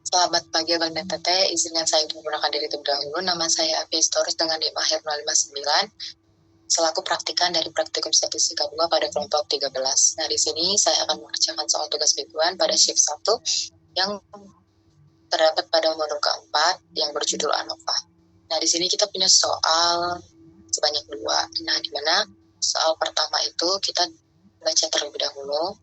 Selamat pagi Abang dan Teteh, izinkan saya untuk menggunakan diri terlebih dahulu. Nama saya Afi Storus dengan NIM akhir 059, selaku praktikan dari Praktikum Statistika 2 pada kelompok 13. Nah, di sini saya akan mengerjakan soal tugas mingguan pada shift 1 yang terdapat pada modul keempat yang berjudul ANOVA. Nah, di sini kita punya soal sebanyak 2. Nah, di mana soal pertama itu kita baca terlebih dahulu.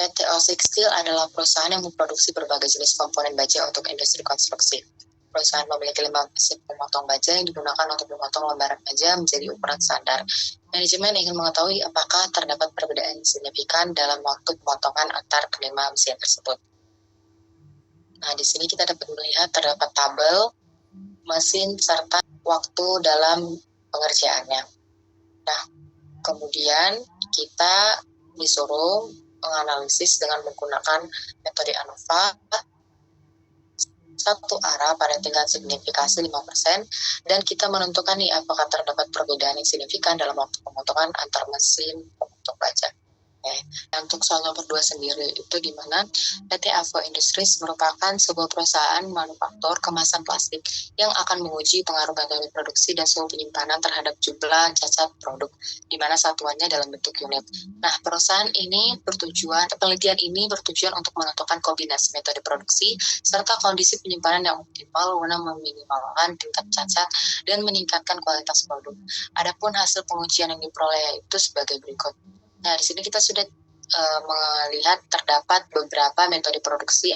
PT Osik Steel adalah perusahaan yang memproduksi berbagai jenis komponen baja untuk industri konstruksi. Perusahaan memiliki 5 mesin pemotong baja yang digunakan untuk memotong lembaran baja menjadi ukuran standar. Manajemen ingin mengetahui apakah terdapat perbedaan yang signifikan dalam waktu pemotongan antar kelima mesin tersebut. Nah, di sini kita dapat melihat terdapat tabel, mesin, serta waktu dalam pengerjaannya. Nah, kemudian kita disuruh menganalisis dengan menggunakan metode ANOVA satu arah pada tingkat signifikasi 5%, dan kita menentukan nih apakah terdapat perbedaan yang signifikan dalam waktu pemotongan antar mesin pemotong baja. Nah, untuk soal nomor 2 sendiri itu di mana PT Avo Industries merupakan sebuah perusahaan manufaktur kemasan plastik yang akan menguji pengaruh metode produksi dan suhu penyimpanan terhadap jumlah cacat produk, di mana satuannya dalam bentuk unit. Nah, penelitian ini bertujuan untuk menentukan kombinasi metode produksi serta kondisi penyimpanan yang optimal guna meminimalkan tingkat cacat dan meningkatkan kualitas produk. Adapun hasil pengujian yang diperoleh itu sebagai berikut. Nah, di sini kita sudah melihat terdapat beberapa metode produksi,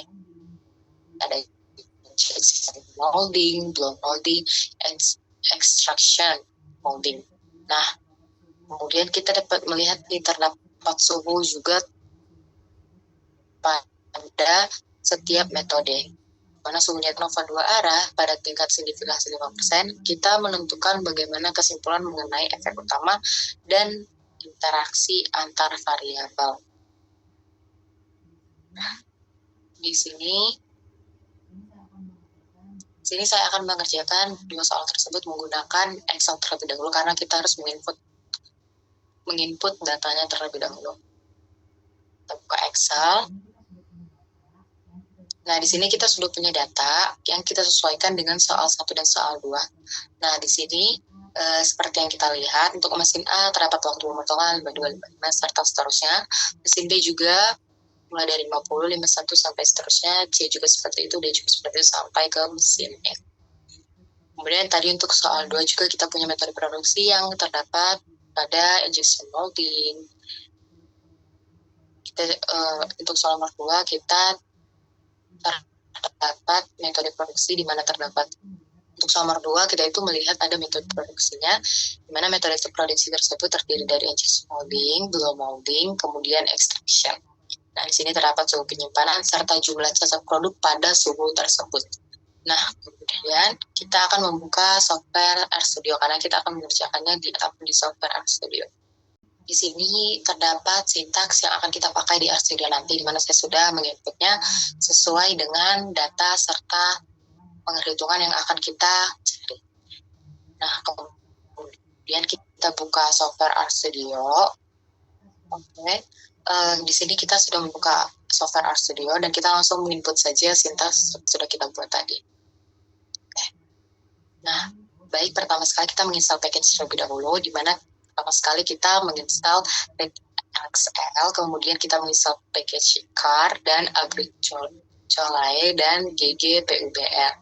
ada molding, blow molding, and extraction molding. Nah, kemudian kita dapat melihat terdapat suhu juga pada setiap metode. Mana suhunya ANOVA 2 arah pada tingkat signifikasi 5%, kita menentukan bagaimana kesimpulan mengenai efek utama dan interaksi antar variabel. Di sini saya akan mengerjakan dua soal tersebut menggunakan Excel terlebih dahulu karena kita harus menginput datanya terlebih dahulu. Kita buka Excel. Nah, di sini kita sudah punya data yang kita sesuaikan dengan soal 1 dan soal 2. Nah, di sini seperti yang kita lihat, untuk mesin A terdapat waktu pemotongan 52, 55, serta seterusnya. Mesin B juga mulai dari 50, 51 sampai seterusnya. C juga seperti itu, D juga seperti itu sampai ke mesin E. Kemudian tadi untuk soal 2 juga kita punya metode produksi yang terdapat pada injection molding. Untuk soal nomor 2 kita terdapat metode produksi di mana terdapat. Untuk soal nomor 2 kita itu melihat ada metode produksinya, di mana metode produksi tersebut terdiri dari injection molding, blow molding, kemudian extraction. Nah, di sini terdapat suhu penyimpanan serta jumlah cacat produk pada suhu tersebut. Nah, kemudian kita akan membuka software RStudio karena kita akan mengerjakannya di software RStudio. Di sini terdapat sintaks yang akan kita pakai di RStudio nanti, di mana saya sudah menginputnya sesuai dengan data serta penghitungan yang akan kita cari. Nah, kemudian kita buka software RStudio. Oke. Di sini kita sudah membuka software RStudio dan kita langsung menginput saja sintaks sudah kita buat tadi. Oke. Nah, baik, pertama sekali kita menginstal package terlebih dahulu, di mana pertama sekali kita menginstal XL, kemudian kita menginstal package car dan agricolae dan ggpubr.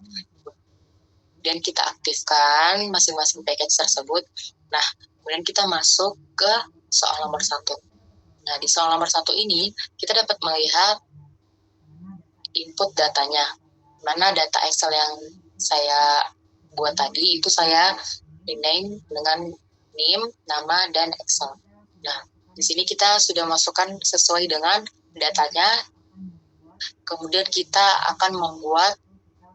Dan kita aktifkan masing-masing package tersebut. Nah, kemudian kita masuk ke soal nomor 1. Nah, di soal nomor 1 ini, kita dapat melihat input datanya. Mana data Excel yang saya buat tadi, itu saya rename dengan NIM, nama, dan Excel. Nah, di sini kita sudah masukkan sesuai dengan datanya. Kemudian kita akan membuat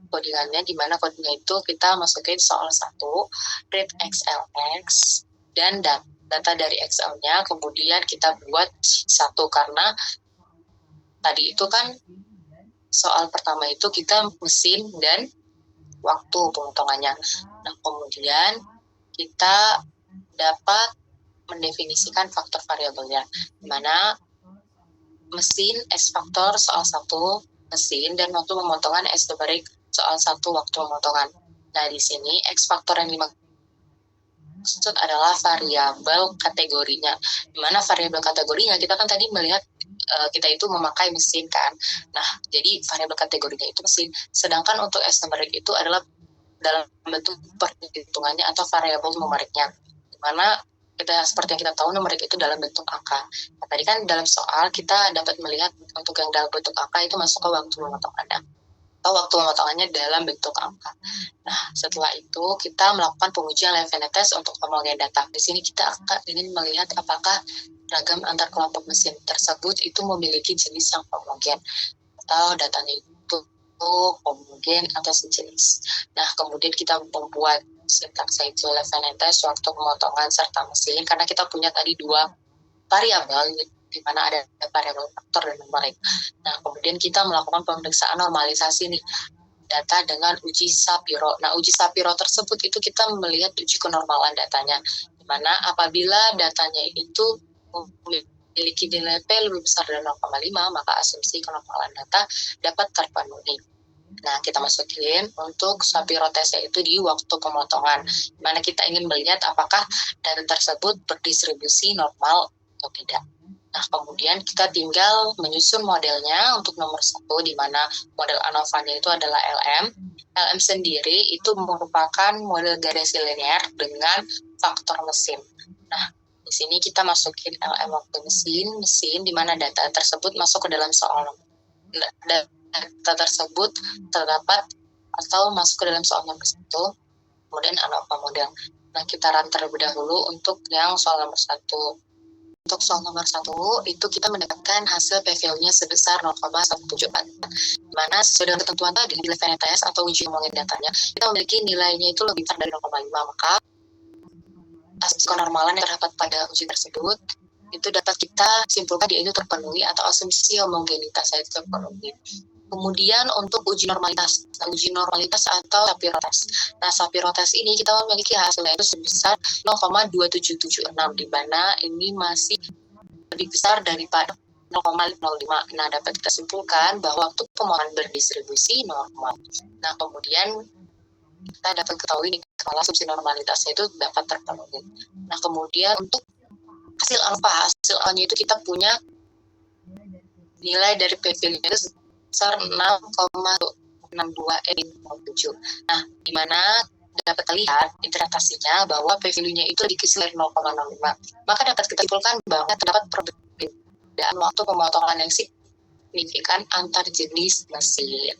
codingannya, di mana codingnya itu kita masukin soal 1, read XLX, dan data dari Excel-nya, kemudian kita buat satu karena tadi itu kan soal pertama itu kita mesin dan waktu pemotongannya. Nah, kemudian kita dapat mendefinisikan faktor variabelnya, di mana mesin X faktor soal 1 mesin dan waktu pemotongan sebagai soal satu waktu pemotongan. Nah, di sini X faktor yang dimaksud adalah variabel kategorinya. Di mana variabel kategorinya kita kan tadi melihat kita itu memakai mesin kan. Nah, jadi variabel kategorinya itu mesin. Sedangkan untuk S numerik itu adalah dalam bentuk perhitungannya atau variabel numeriknya. Di mana kita seperti yang kita tahu numerik itu dalam bentuk angka. Nah, tadi kan dalam soal kita dapat melihat untuk yang dalam bentuk angka itu masuk ke waktu pemotongannya atau waktu pemotongannya dalam bentuk angka. Nah, setelah itu kita melakukan pengujian Levene test untuk homogen data. Di sini kita akan ingin melihat apakah ragam antar kelompok mesin tersebut itu memiliki jenis yang homogen atau datanya itu homogen atau sejenis. Nah, kemudian kita membuat sintaks yaitu Levene test waktu pemotongan serta mesin karena kita punya tadi dua variabel di mana ada variabel faktor dan numerik. Nah, kemudian kita melakukan pemeriksaan normalisasi nih data dengan uji Shapiro. Nah, uji Shapiro tersebut itu kita melihat uji kenormalan datanya, di mana apabila datanya itu memiliki nilai P lebih besar dari 0,5, maka asumsi kenormalan data dapat terpenuhi. Nah, kita masukin untuk Shapiro test itu di waktu pemotongan, di mana kita ingin melihat apakah data tersebut berdistribusi normal atau tidak. Nah, kemudian kita tinggal menyusun modelnya untuk nomor 1, di mana model ANOVA-nya itu adalah LM. LM sendiri itu merupakan model garis linear dengan faktor mesin. Nah, di sini kita masukin LM waktu mesin, di mana data tersebut masuk ke dalam soal. Data tersebut terdapat atau masuk ke dalam soal nomor 1, kemudian ANOVA model. Nah, kita run terlebih dahulu untuk yang soal nomor 1. Untuk soal nomor 1, itu kita mendapatkan hasil P-value-nya sebesar 0,174. Di mana sesuai dengan ketentuan tadi, di Levene test atau uji homogen datanya, kita memiliki nilainya itu lebih besar dari 0,5. Maka asumsi kenormalan yang terdapat pada uji tersebut, itu dapat kita simpulkan dia itu terpenuhi atau asumsi homogenitas itu terpenuhi. Kemudian untuk uji normalitas atau Shapiro test. Nah, Shapiro test ini kita memiliki hasilnya itu sebesar 0,2776, di mana ini masih lebih besar daripada 0,05. Nah, dapat kita simpulkan bahwa waktu pemotongan berdistribusi normal. Nah, kemudian kita dapat ketahui nih kalau asumsi normalitasnya itu dapat terpenuhi. Nah, kemudian untuk hasil alfa-nya itu kita punya nilai dari P-value itu sebesar 6,62 Nah, di mana dapat terlihat interpretasinya bahwa P-value-nya itu lebih kecil dari 0,05. Maka dapat kita simpulkan bahwa terdapat perbedaan waktu pemotongan yang signifikan antar jenis mesin.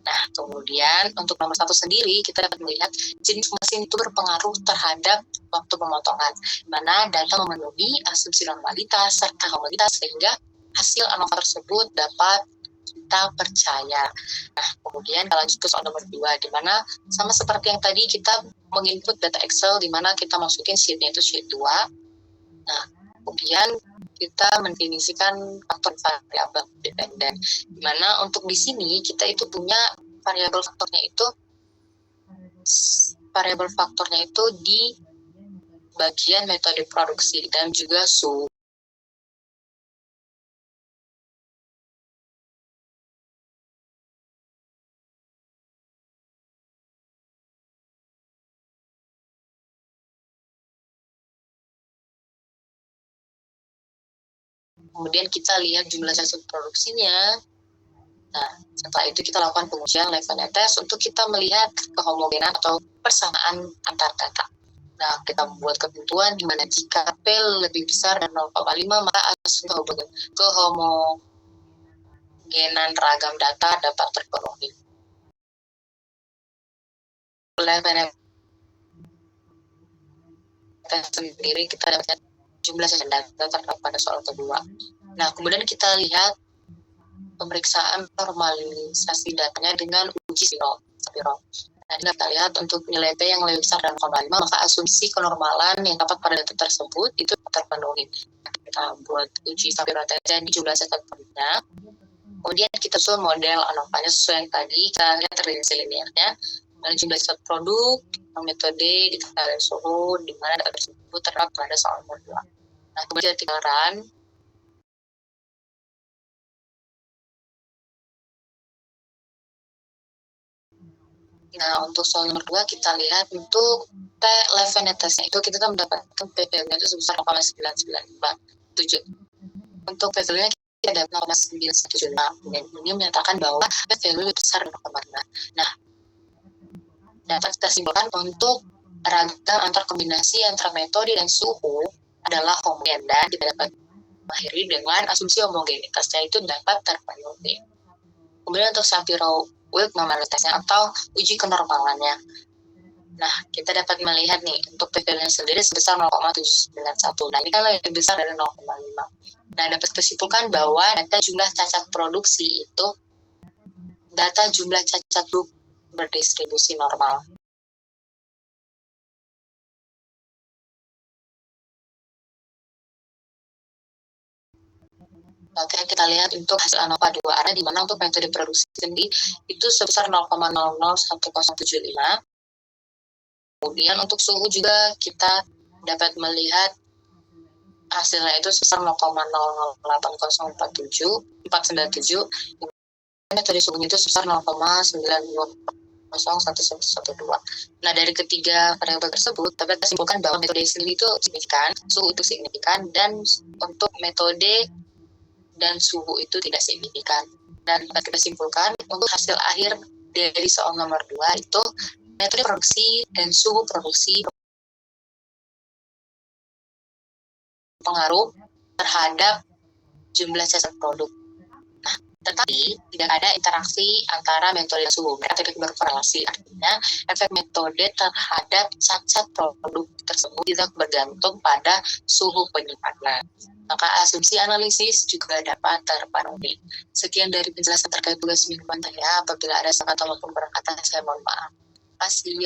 Nah, kemudian untuk nomor 1 sendiri, kita dapat melihat jenis mesin itu berpengaruh terhadap waktu pemotongan, di mana data memenuhi asumsi normalitas serta homogenitas sehingga hasil ANOVA tersebut dapat kita percaya. Nah, kemudian kita lanjut ke soal nomor 2, di mana sama seperti yang tadi kita menginput data Excel, di mana kita masukin sheet-nya itu sheet 2. Nah, kemudian kita mendefinisikan faktor variabel dependen, di mana untuk di sini kita itu punya variabel faktornya itu di bagian metode produksi dan juga suhu. Kemudian kita lihat jumlah sesi produksinya. Nah, setelah itu kita lakukan pengujian Levene test untuk kita melihat kehomogenan atau persamaan antar data. Nah, kita membuat ketentuan di mana jika P lebih besar dari 0,5, maka asumsi kehomogenan ragam data dapat terpenuhi. Levene test sendiri kita dapat jumlah sesi data terdapat pada soal kedua. Nah, kemudian kita lihat pemeriksaan normalisasi datanya dengan uji Shapiro. Nah, kita lihat untuk nilai P yang lebih besar dari 0,5, maka asumsi kenormalan yang dapat pada data tersebut itu terpenuhi. Kita buat uji Shapiro test di jumlah set terpenuhinya. Kemudian kita susun model ANOVA-nya sesuai yang tadi, kita lihat relasi linearnya, jumlah set produk, metode, diketahui suhu, di mana data tersebut terdapat pada soal nomor 2. Nah, kemudian tinggal run. Nah, untuk soal nomor 2 kita lihat untuk level netesnya itu kita kan mendapatkan PVL-nya itu sebesar 0,9957. Untuk PVL-nya kita ada 0,975 dan ini menyatakan bahwa PVL besar 0,5. Nah, dapat kita simpulkan untuk ragam antar kombinasi antara metode dan suhu adalah homogen dan kita dapat mengakhiri dengan asumsi homogenitasnya itu dapat terpenuhi. Kemudian untuk Shapiro-Wilk normalitasnya atau uji kenormalannya. Nah, kita dapat melihat nih, untuk PVL-nya sendiri sebesar 0,791. Nah, ini kan lebih besar dari 0,5. Nah, dapat disimpulkan bahwa data jumlah cacat produksi itu data jumlah cacat berdistribusi normal. Oke, kita lihat untuk hasil ANOVA 2 arah, di mana untuk metode produksi sendiri itu sebesar 0,001075. Kemudian untuk suhu juga kita dapat melihat hasilnya itu sebesar 0,008047. Metode suhunya itu sebesar 0,9201112. Nah, dari ketiga variabel tersebut dapat kita simpulkan bahwa metode sendiri itu signifikan, suhu itu signifikan, dan untuk metode dan suhu itu tidak signifikan. Dan dapat kita simpulkan untuk hasil akhir dari soal nomor 2 itu metode produksi dan suhu produksi pengaruh terhadap jumlah cacat produk. Nah, tetapi tidak ada interaksi antara metode dan suhu. Mereka tidak berkorelasi. Artinya, efek metode terhadap cacat produk tersebut tidak bergantung pada suhu penyimpanan. Maka asumsi analisis juga dapat terpenuhi. Sekian dari penjelasan terkait tugas mingguan saya. Apabila ada salah atau maupun kurang kata, saya mohon maaf. Terima kasih,